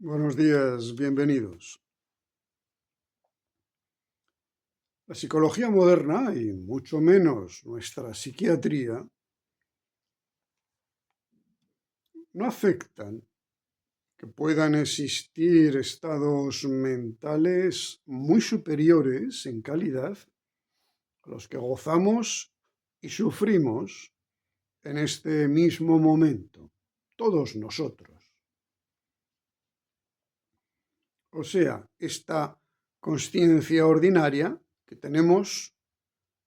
Buenos días, bienvenidos. La psicología moderna, y mucho menos nuestra psiquiatría, no afectan que puedan existir estados mentales muy superiores en calidad a los que gozamos y sufrimos en este mismo momento, todos nosotros. O sea, esta consciencia ordinaria que tenemos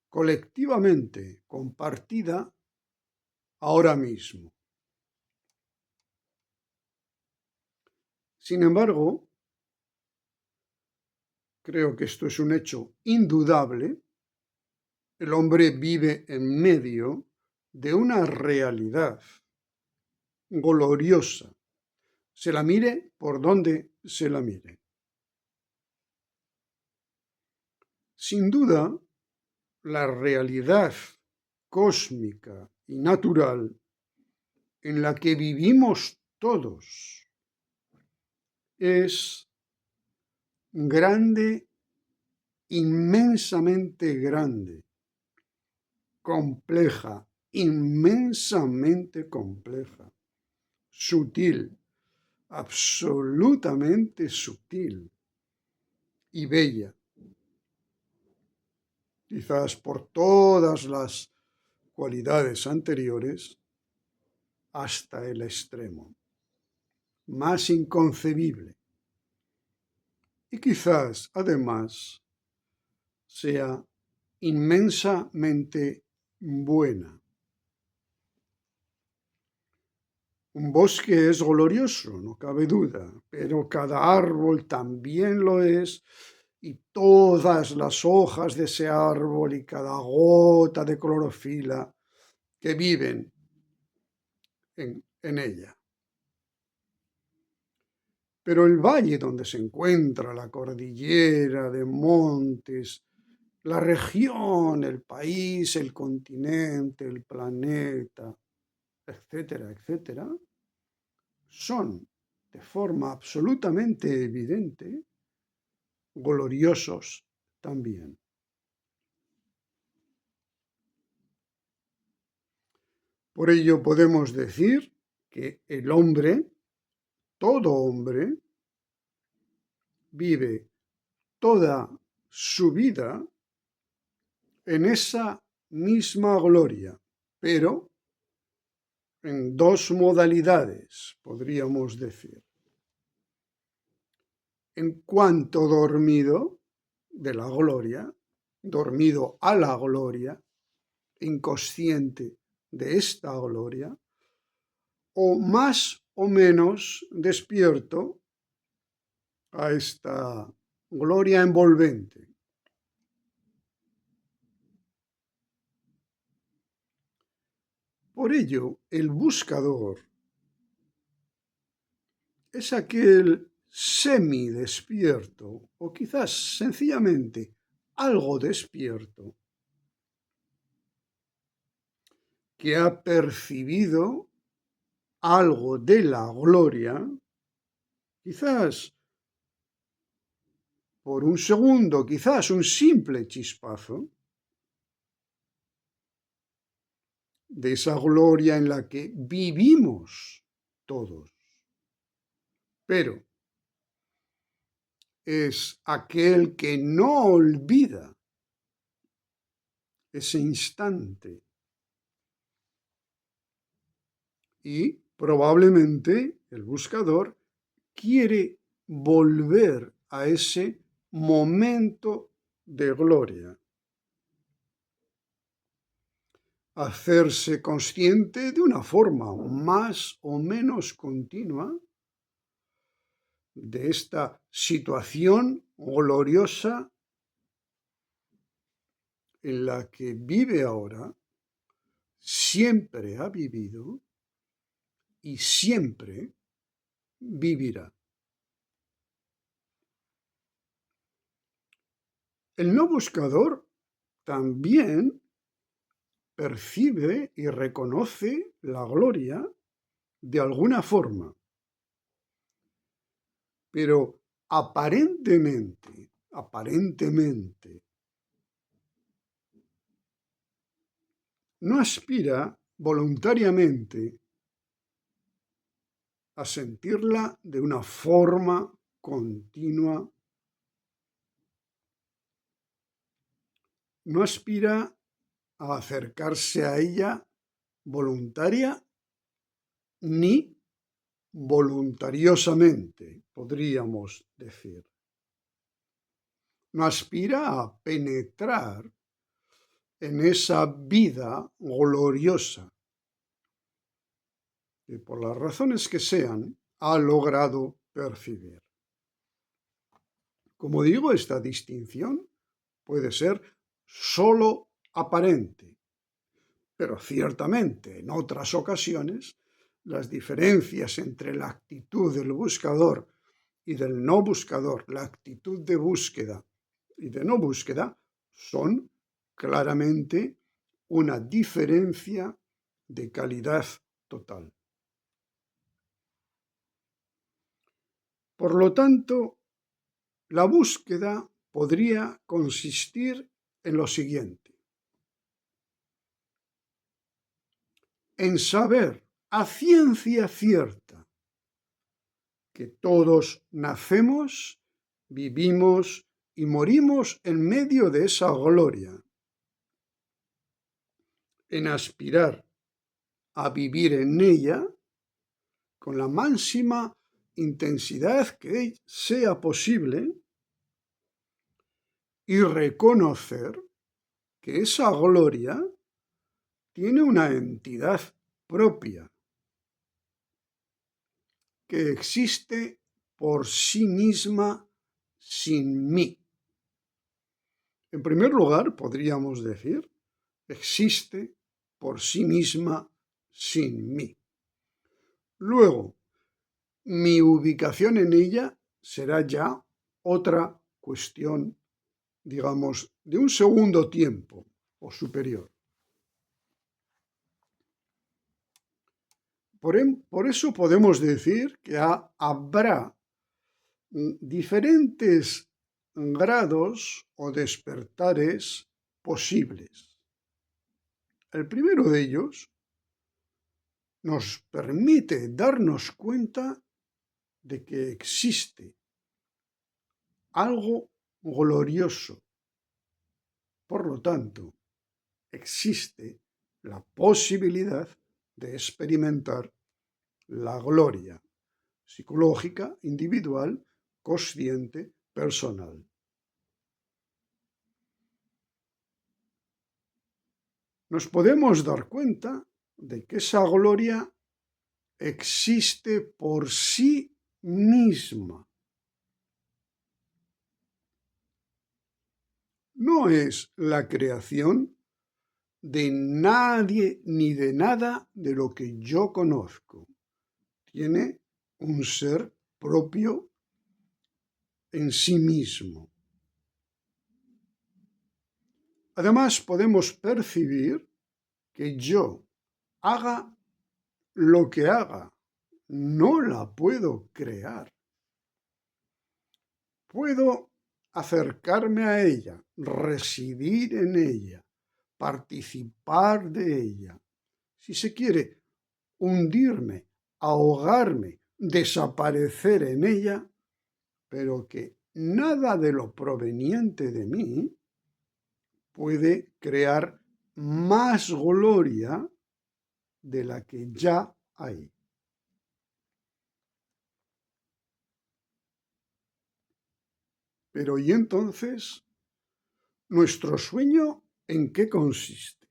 colectivamente compartida ahora mismo. Sin embargo, creo que esto es un hecho indudable. El hombre vive en medio de una realidad gloriosa, se la mire por donde se la mire. Sin duda, la realidad cósmica y natural en la que vivimos todos es grande, inmensamente grande, compleja, inmensamente compleja, sutil, absolutamente sutil y bella, quizás por todas las cualidades anteriores hasta el extremo, más inconcebible, y quizás además sea inmensamente buena. Un bosque es glorioso, no cabe duda, pero cada árbol también lo es, y todas las hojas de ese árbol y cada gota de clorofila que viven en ella. Pero el valle donde se encuentra la cordillera de montes, la región, el país, el continente, el planeta, etcétera, etcétera, son de forma absolutamente evidente gloriosos también. Por ello podemos decir que el hombre, todo hombre, vive toda su vida en esa misma gloria, pero en dos modalidades, podríamos decir. En cuanto dormido de la gloria, dormido a la gloria, inconsciente de esta gloria, o más o menos despierto a esta gloria envolvente. Por ello, el buscador es aquel semidespierto o quizás sencillamente algo despierto que ha percibido algo de la gloria, quizás por un segundo, quizás un simple chispazo, de esa gloria en la que vivimos todos. Pero es aquel que no olvida ese instante y probablemente el buscador quiere volver a ese momento de gloria, hacerse consciente de una forma más o menos continua de esta situación gloriosa en la que vive ahora, siempre ha vivido y siempre vivirá. El no buscador también percibe y reconoce la gloria de alguna forma. pero aparentemente, no aspira voluntariamente a sentirla de una forma continua, no aspira a acercarse a ella voluntaria ni voluntariosamente, podríamos decir. No aspira a penetrar en esa vida gloriosa que por las razones que sean ha logrado percibir. Como digo, esta distinción puede ser sólo aparente, pero ciertamente en otras ocasiones las diferencias entre la actitud del buscador y del no buscador, la actitud de búsqueda y de no búsqueda, son claramente una diferencia de calidad total. Por lo tanto, la búsqueda podría consistir en lo siguiente: en saber a ciencia cierta que todos nacemos, vivimos y morimos en medio de esa gloria, en aspirar a vivir en ella con la máxima intensidad que sea posible y reconocer que esa gloria tiene una entidad propia, que existe por sí misma sin mí. En primer lugar, podríamos decir, existe por sí misma sin mí. Luego, mi ubicación en ella será ya otra cuestión, digamos, de un segundo tiempo o superior. Por eso podemos decir que habrá diferentes grados o despertares posibles. El primero de ellos nos permite darnos cuenta de que existe algo glorioso. Por lo tanto, existe la posibilidad de experimentar la gloria psicológica, individual, consciente, personal. Nos podemos dar cuenta de que esa gloria existe por sí misma. No es la creación de nadie ni de nada de lo que yo conozco. Tiene un ser propio en sí mismo. Además, podemos percibir que yo haga lo que haga, no la puedo crear. Puedo acercarme a ella, residir en ella, participar de ella. Si se quiere, hundirme, ahogarme, desaparecer en ella, pero que nada de lo proveniente de mí puede crear más gloria de la que ya hay. Pero ¿y entonces nuestro sueño en qué consiste?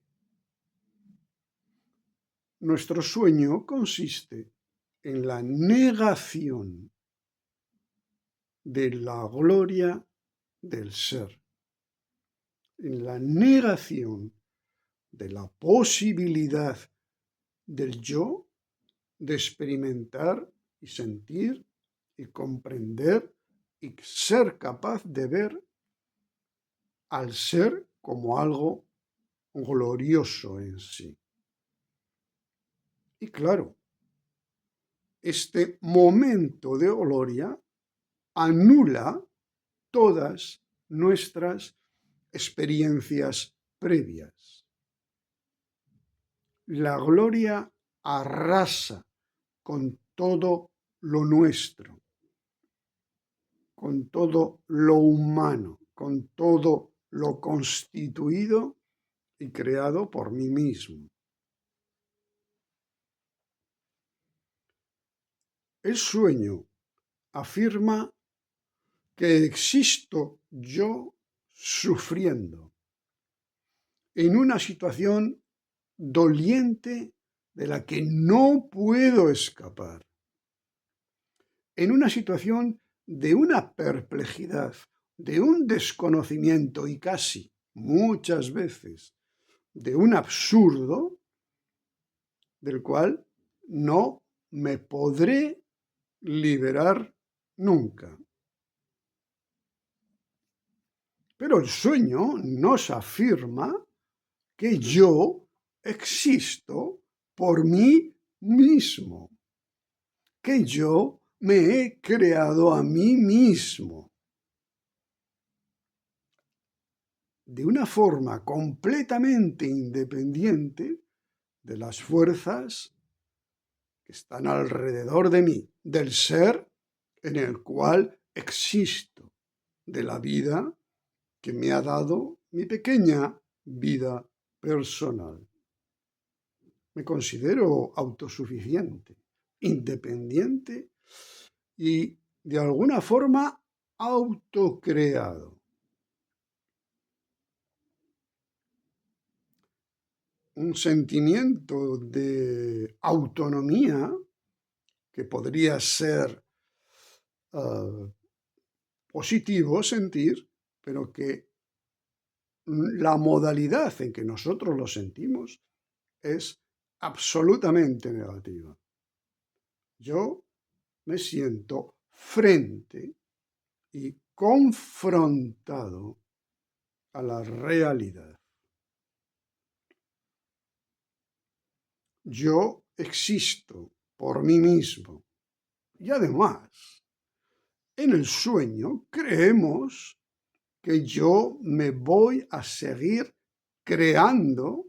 Nuestro sueño consiste en la negación de la gloria del ser, en la negación de la posibilidad del yo de experimentar y sentir y comprender y ser capaz de ver al ser como algo glorioso en sí. Y claro, este momento de gloria anula todas nuestras experiencias previas. La gloria arrasa con todo lo nuestro, con todo lo humano, con todo lo constituido y creado por mí mismo. El sueño afirma que existo yo sufriendo en una situación doliente de la que no puedo escapar, en una situación de una perplejidad, de un desconocimiento y casi muchas veces de un absurdo del cual no me podré liberar nunca. Pero el sueño nos afirma que yo existo por mí mismo, que yo me he creado a mí mismo de una forma completamente independiente de las fuerzas que están alrededor de mí, del ser en el cual existo, de la vida que me ha dado mi pequeña vida personal. Me considero autosuficiente, independiente y de alguna forma autocreado. Un sentimiento de autonomía que podría ser positivo sentir, pero que la modalidad en que nosotros lo sentimos es absolutamente negativa. Yo me siento frente y confrontado a la realidad. Yo existo por mí mismo. Y además, en el sueño creemos que yo me voy a seguir creando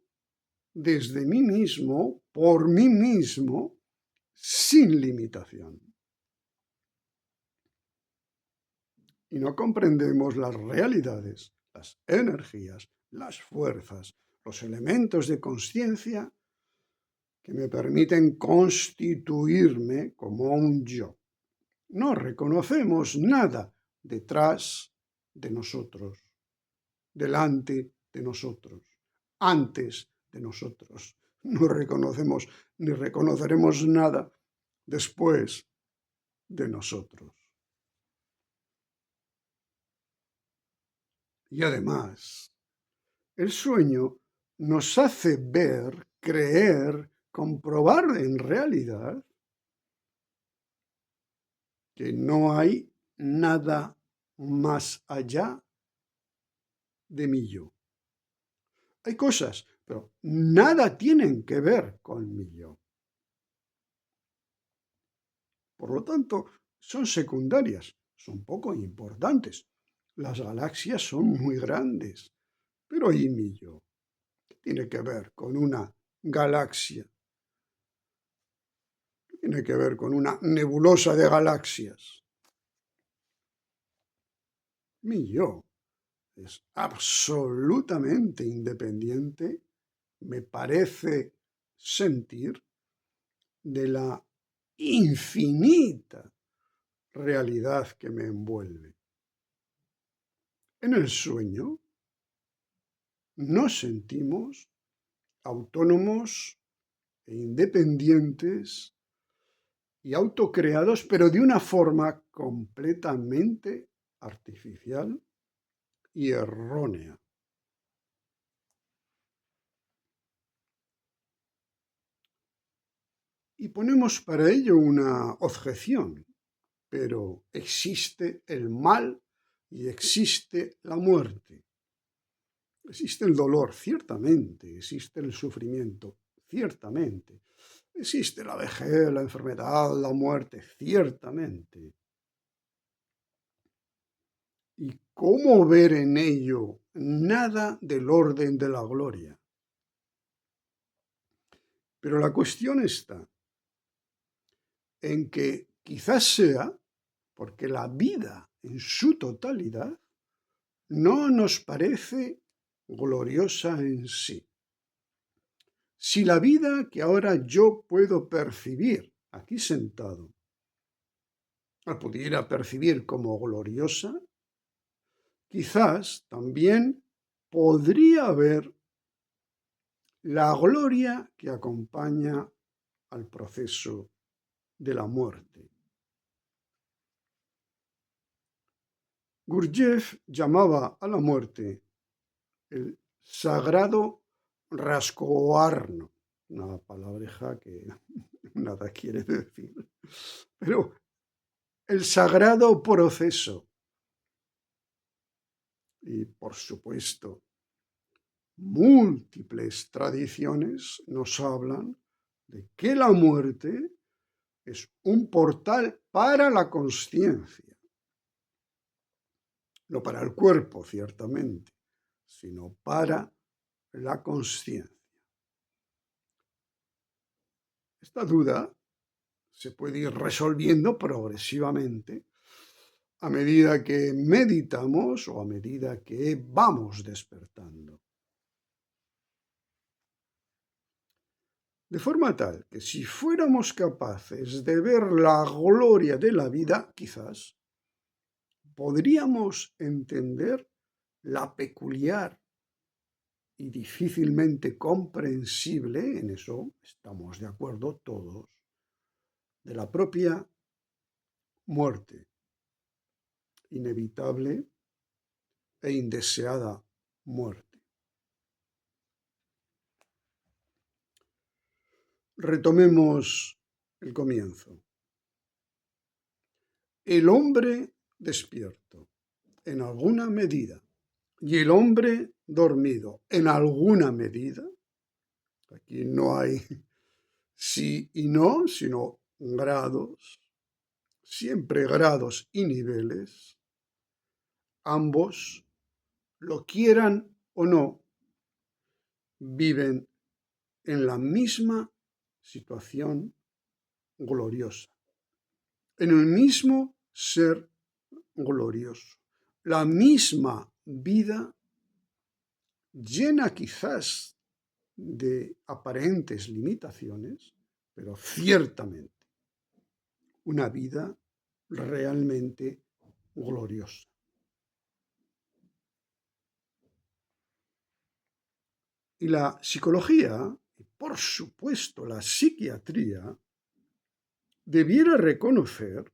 desde mí mismo, por mí mismo, sin limitación. Y no comprendemos las realidades, las energías, las fuerzas, los elementos de conciencia que me permiten constituirme como un yo. No reconocemos nada detrás de nosotros, delante de nosotros, antes de nosotros. No reconocemos ni reconoceremos nada después de nosotros. Y además, el sueño nos hace ver, creer, comprobar en realidad que no hay nada más allá de mi yo. Hay cosas, pero nada tienen que ver con mi yo. Por lo tanto, son secundarias, son poco importantes. Las galaxias son muy grandes, pero ¿y mi yo? ¿Qué tiene que ver con una galaxia? ¿Qué tiene que ver con una nebulosa de galaxias? Mi yo es absolutamente independiente, me parece sentir, de la infinita realidad que me envuelve. En el sueño nos sentimos autónomos e independientes y autocreados, pero de una forma completamente artificial y errónea. Y ponemos para ello una objeción, pero existe el mal y existe la muerte. Existe el dolor, ciertamente, existe el sufrimiento, ciertamente. Existe la vejez, la enfermedad, la muerte, ciertamente. y cómo ver en ello nada del orden de la gloria. Pero la cuestión está en que quizás sea porque la vida en su totalidad no nos parece gloriosa en sí. Si la vida que ahora yo puedo percibir aquí sentado, la pudiera percibir como gloriosa, quizás también podría haber la gloria que acompaña al proceso de la muerte. Gurdjieff llamaba a la muerte el sagrado rascoarno, una palabreja que nada quiere decir, pero el sagrado proceso. Y por supuesto, múltiples tradiciones nos hablan de que la muerte es un portal para la consciencia, no para el cuerpo, ciertamente, sino para la consciencia. Esta duda se puede ir resolviendo progresivamente a medida que meditamos o a medida que vamos despertando. De forma tal que si fuéramos capaces de ver la gloria de la vida, quizás podríamos entender la peculiar y difícilmente comprensible, en eso estamos de acuerdo todos, de la propia muerte, inevitable e indeseada muerte. Retomemos el comienzo. El hombre despierto, en alguna medida, y el hombre dormido, en alguna medida. Aquí no hay sí y no, sino grados, siempre grados y niveles. Ambos, lo quieran o no, viven en la misma situación gloriosa, en el mismo ser glorioso, la misma vida llena quizás de aparentes limitaciones, pero ciertamente una vida realmente gloriosa. Y la psicología, y por supuesto la psiquiatría, debiera reconocer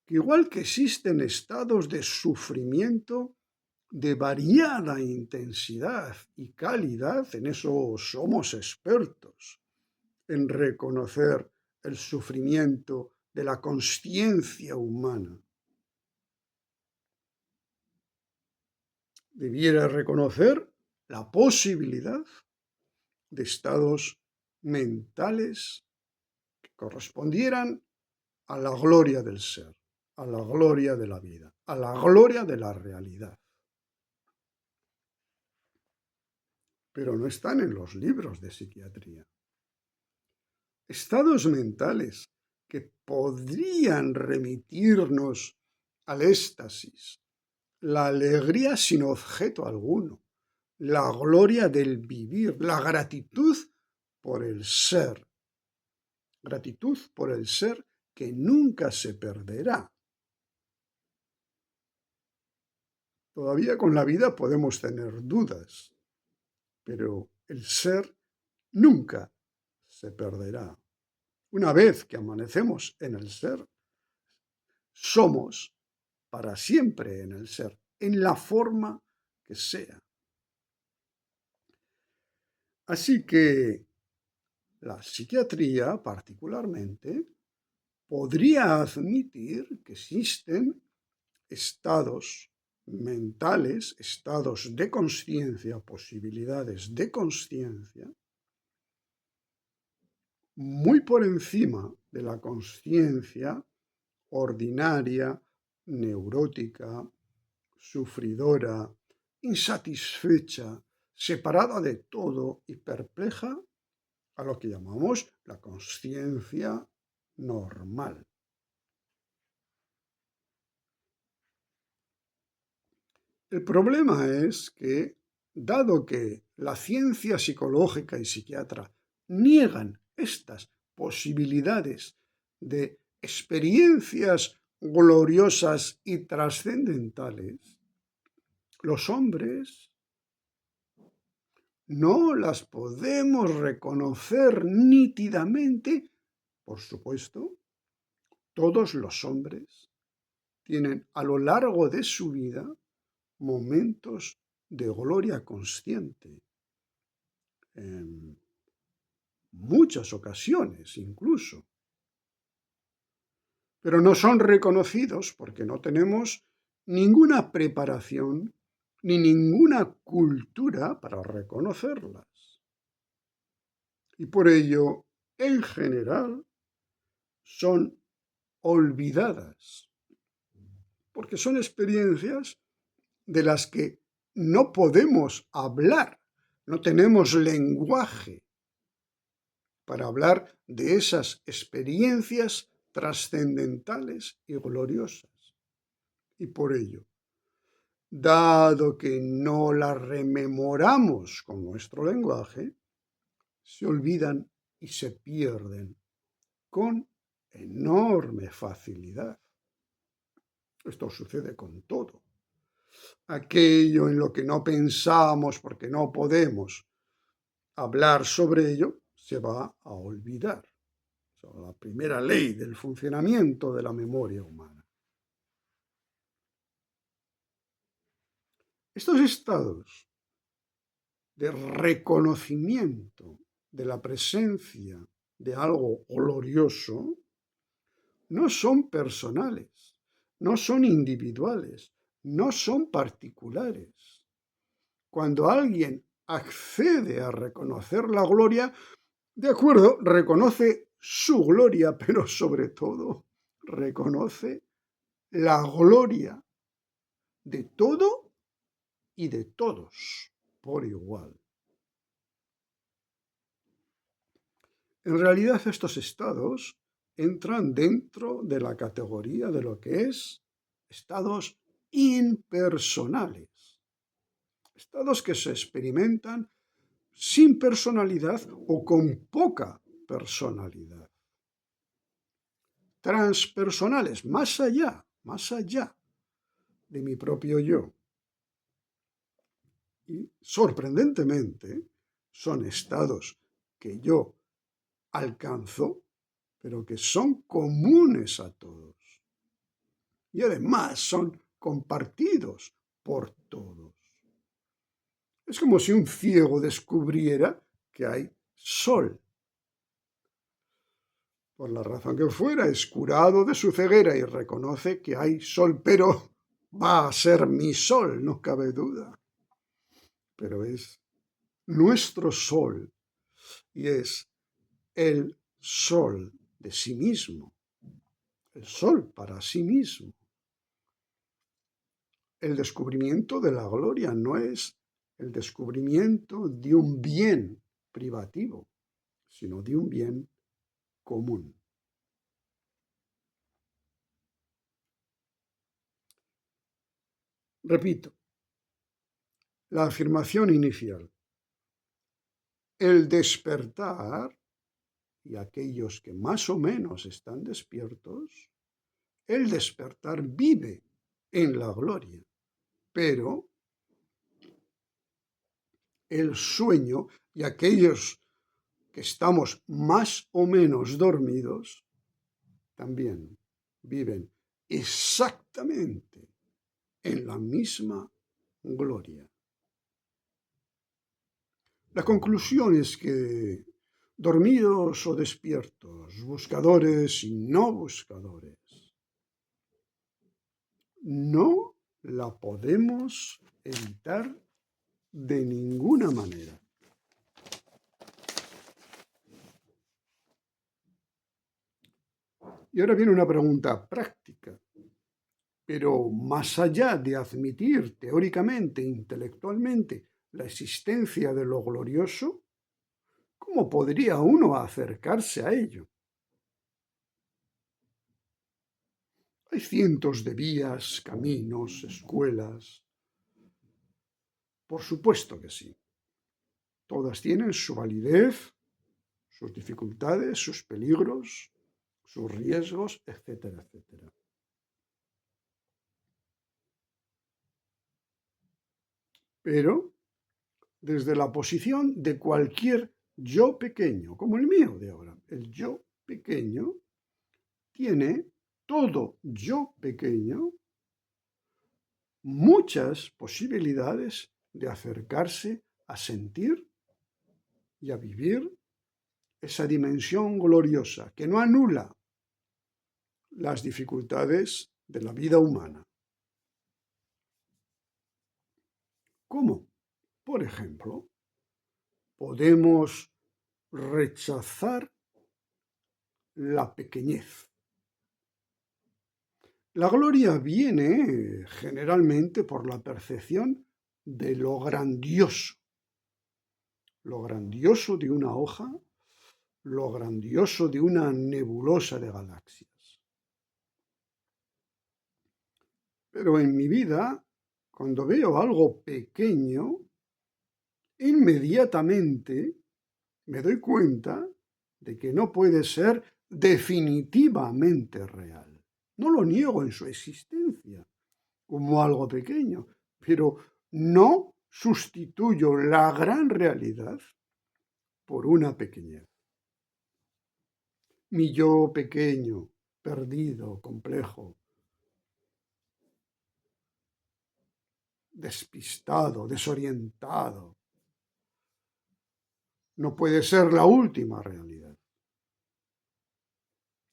que igual que existen estados de sufrimiento de variada intensidad y calidad, en eso somos expertos, en reconocer el sufrimiento de la consciencia humana. Debiera reconocer la posibilidad de estados mentales que correspondieran a la gloria del ser, a la gloria de la vida, a la gloria de la realidad. Pero no están en los libros de psiquiatría. Estados mentales que podrían remitirnos al éxtasis, la alegría sin objeto alguno, la gloria del vivir, la gratitud por el ser que nunca se perderá. Todavía con la vida podemos tener dudas, pero el ser nunca se perderá. Una vez que amanecemos en el ser, somos para siempre en el ser, en la forma que sea. Así que la psiquiatría, particularmente, podría admitir que existen estados mentales, estados de consciencia, posibilidades de consciencia, muy por encima de la consciencia ordinaria, neurótica, sufridora, insatisfecha, separada de todo y perpleja a lo que llamamos la consciencia normal. El problema es que, dado que la ciencia psicológica y psiquiatra niegan estas posibilidades de experiencias gloriosas y trascendentales, los hombres no las podemos reconocer nítidamente. Por supuesto, todos los hombres tienen a lo largo de su vida momentos de gloria consciente, en muchas ocasiones incluso, pero no son reconocidos porque no tenemos ninguna preparación ni ninguna cultura para reconocerlas. Y por ello, en general, son olvidadas, porque son experiencias de las que no podemos hablar, no tenemos lenguaje para hablar de esas experiencias trascendentales y gloriosas. Y por ello, dado que no las rememoramos con nuestro lenguaje, se olvidan y se pierden con enorme facilidad. Esto sucede con todo. Aquello en lo que no pensamos porque no podemos hablar sobre ello, se va a olvidar. Es la primera ley del funcionamiento de la memoria humana. Estos estados de reconocimiento de la presencia de algo glorioso no son personales, no son individuales, no son particulares. Cuando alguien accede a reconocer la gloria, de acuerdo, reconoce su gloria, pero sobre todo reconoce la gloria de todo y de todos por igual. En realidad, estos estados entran dentro de la categoría de lo que es estados impersonales, estados que se experimentan sin personalidad o con poca personalidad. Transpersonales, más allá de mi propio yo. Y sorprendentemente son estados que yo alcanzo, pero que son comunes a todos. Y además son compartidos por todos. Es como si un ciego descubriera que hay sol. Por la razón que fuera, es curado de su ceguera y reconoce que hay sol, pero va a ser mi sol, no cabe duda. Pero es nuestro sol y es el sol de sí mismo, el sol para sí mismo. El descubrimiento de la gloria no es el descubrimiento de un bien privativo, sino de un bien común. Repito, la afirmación inicial. El despertar, y aquellos que más o menos están despiertos, el despertar vive en la gloria, pero el sueño y aquellos que estamos más o menos dormidos, también viven exactamente en la misma gloria. La conclusión es que dormidos o despiertos, buscadores y no buscadores, no la podemos evitar de ninguna manera. Y ahora viene una pregunta práctica. Pero más allá de admitir teóricamente e intelectualmente la existencia de lo glorioso, ¿cómo podría uno acercarse a ello? Hay cientos de vías, caminos, escuelas. Por supuesto que sí. Todas tienen su validez, sus dificultades, sus peligros, sus riesgos, etcétera, etcétera. Pero desde la posición de cualquier yo pequeño, como el mío de ahora, el yo pequeño tiene, todo yo pequeño, muchas posibilidades de acercarse a sentir y a vivir esa dimensión gloriosa que no anula las dificultades de la vida humana. ¿Cómo? Por ejemplo, podemos rechazar la pequeñez. La gloria viene generalmente por la percepción de lo grandioso de una hoja, lo grandioso de una nebulosa de galaxias. Pero en mi vida, cuando veo algo pequeño, inmediatamente me doy cuenta de que no puede ser definitivamente real. No lo niego en su existencia como algo pequeño, pero no sustituyo la gran realidad por una pequeñez. Mi yo pequeño, perdido, complejo, despistado, desorientado, no puede ser la última realidad.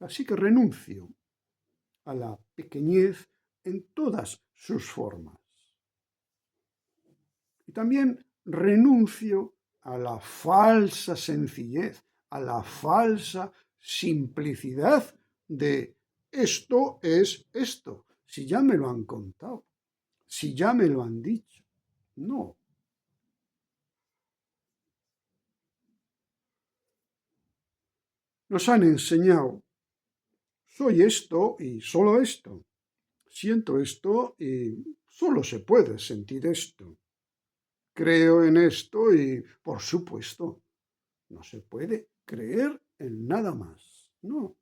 Así que renuncio a la pequeñez en todas sus formas. Y también renuncio a la falsa sencillez, a la falsa simplicidad de esto es esto, si ya me lo han contado, si ya me lo han dicho. No. Nos han enseñado, soy esto y solo esto, siento esto y solo se puede sentir esto. Creo en esto y, por supuesto, no se puede creer en nada más. No.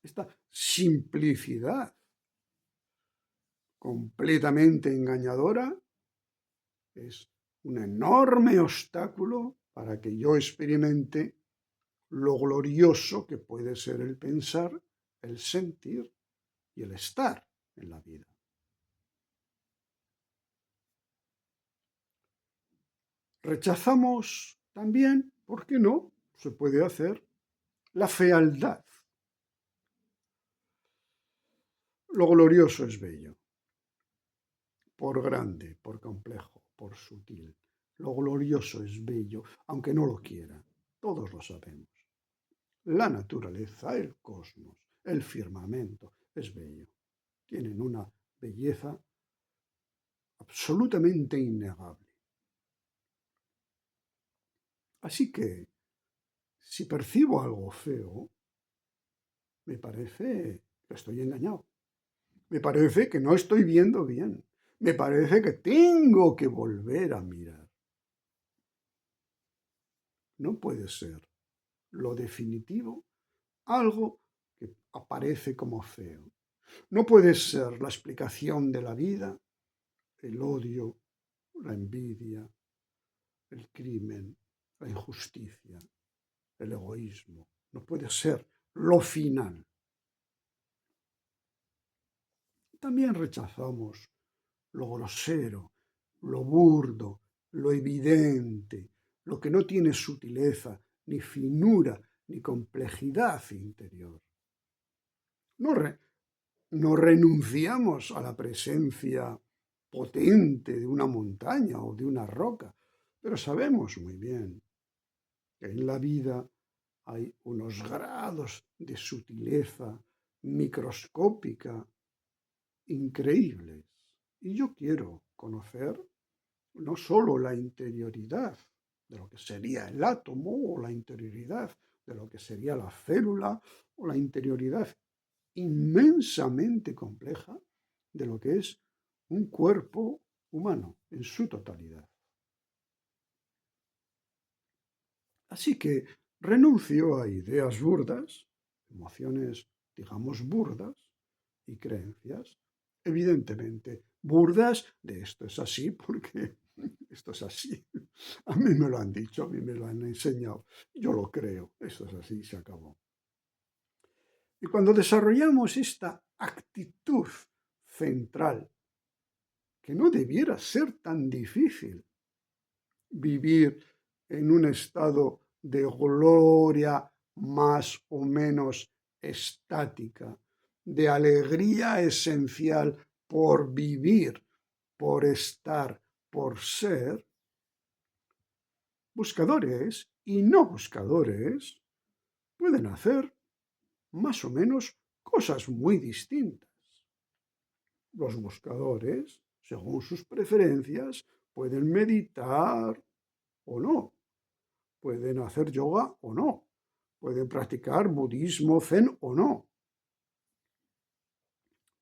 Esta simplicidad completamente engañadora es un enorme obstáculo para que yo experimente lo glorioso que puede ser el pensar, el sentir y el estar en la vida. Rechazamos también, ¿por qué no? Se puede hacer la fealdad. Lo glorioso es bello, por grande, por complejo, por sutil. Lo glorioso es bello, aunque no lo quiera. Todos lo sabemos. La naturaleza, el cosmos, el firmamento, es bello. Tienen una belleza absolutamente innegable. Así que, si percibo algo feo, me parece que estoy engañado. Me parece que no estoy viendo bien. Me parece que tengo que volver a mirar. No puede ser lo definitivo algo que aparece como feo. No puede ser la explicación de la vida el odio, la envidia, el crimen, la injusticia, el egoísmo. No puede ser lo final. También rechazamos lo grosero, lo burdo, lo evidente, lo que no tiene sutileza, ni finura, ni complejidad interior. No renunciamos a la presencia potente de una montaña o de una roca, pero sabemos muy bien que en la vida hay unos grados de sutileza microscópica increíbles. Y yo quiero conocer no solo la interioridad de lo que sería el átomo o la interioridad de lo que sería la célula o la interioridad inmensamente compleja de lo que es un cuerpo humano en su totalidad. Así que renuncio a ideas burdas, emociones, digamos, burdas y creencias, evidentemente burdas de esto es así porque esto es así. A mí me lo han dicho, a mí me lo han enseñado, yo lo creo, esto es así, se acabó. Y cuando desarrollamos esta actitud central, que no debiera ser tan difícil vivir en un estado de gloria más o menos estática, de alegría esencial por vivir, por estar, por ser, buscadores y no buscadores pueden hacer más o menos cosas muy distintas. Los buscadores, según sus preferencias, pueden meditar o no, pueden hacer yoga o no, pueden practicar budismo, zen o no,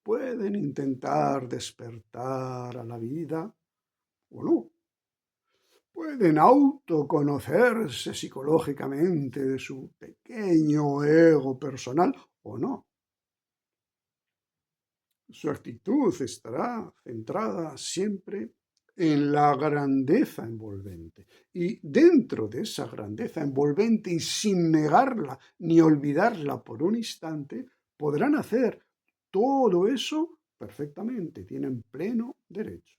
pueden intentar despertar a la vida o no, pueden autoconocerse psicológicamente de su pequeño ego personal o no. Su actitud estará centrada siempre en la grandeza envolvente. Y dentro de esa grandeza envolvente y sin negarla ni olvidarla por un instante, podrán hacer todo eso perfectamente, tienen pleno derecho.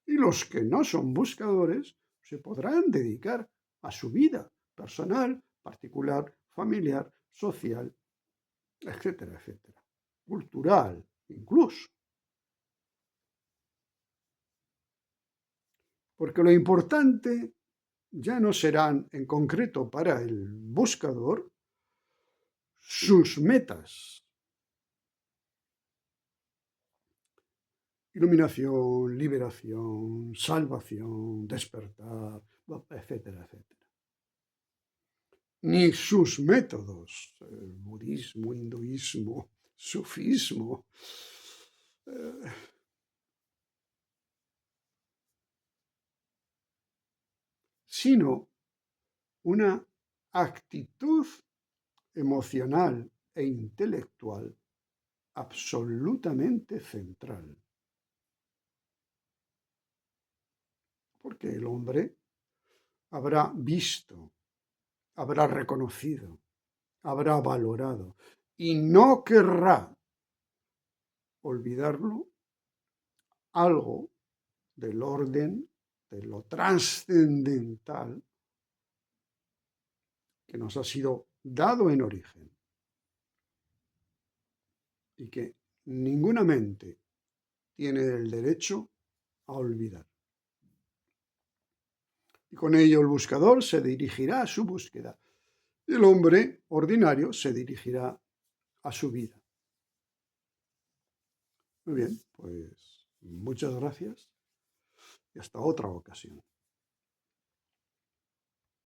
Y los que no son buscadores se podrán dedicar a su vida personal, particular, familiar, social, etcétera, etcétera, cultural incluso. Porque lo importante ya no serán en concreto para el buscador sus metas. Iluminación, liberación, salvación, despertar, etcétera, etcétera. Ni sus métodos, el budismo, hinduismo, sufismo, sino una actitud emocional e intelectual absolutamente central. Porque el hombre habrá visto, habrá reconocido, habrá valorado y no querrá olvidarlo algo del orden, de lo trascendental que nos ha sido dado en origen y que ninguna mente tiene el derecho a olvidar. Y con ello el buscador se dirigirá a su búsqueda y el hombre ordinario se dirigirá a su vida. Muy bien, pues muchas gracias y hasta otra ocasión.